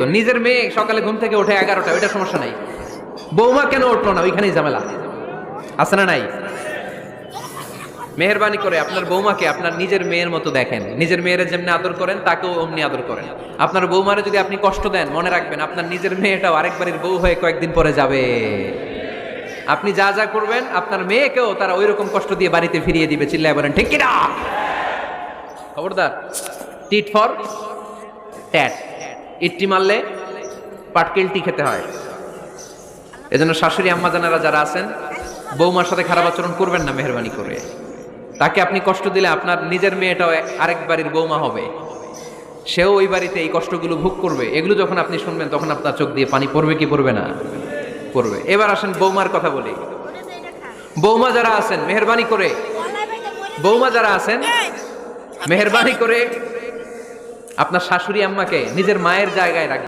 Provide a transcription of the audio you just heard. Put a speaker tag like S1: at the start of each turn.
S1: মতো। নিজের মেয়ে সকালে ঘুম থেকে ওঠে 11টা, ওইটা সমস্যা নাই। বৌমা কেন উঠলো না, ওইখানেই ঝামেলা। আছে না নাই? মেহেরবানি করে আপনার বৌমাকে আপনার নিজের মেয়ের মতো দেখেন। নিজের মেয়ের যেমনি আদর করেন তাকেও অমনি আদর করেন। আপনার বৌমারে যদি আপনি কষ্ট দেন, মনে রাখবেন আপনার নিজের মেয়েটাও আরেকবারের বউ হয়ে কয়েকদিন পরে যাবে। আপনি যা যা করবেন আপনার মেয়েকেও তারা ওইরকম কষ্ট দিয়ে বাড়িতে ফিরিয়ে দিবে। চিল্লায় বলেন ঠিক কিনা? খবরদার, টিট ফর ট্যাট। ইট্টি মারলে পাটকেলটি খেতে হয়। এজন্য শাশুড়ি আম্মা জানারা যারা আছেন, বৌমার সাথে খারাপ আচরণ করবেন না মেহেরবানি করে। তাকে আপনি কষ্ট দিলে আপনার নিজের মেয়েটাও আরেক বাড়ির বৌমা হবে, সেও ওই বাড়িতে এই কষ্টগুলো ভোগ করবে। এগুলো যখন আপনি শুনবেন তখন আপনার চোখ দিয়ে পানি পড়বে কি পড়বে না? পড়বে। এবার আসেন বৌমার কথা বলি। বৌমা যারা আছেন মেহেরবানি করে, বৌমা যারা আছেন মেহেরবানি করে আপনার শাশুড়ি আম্মাকে নিজের মায়ের জায়গায় রাখবেন।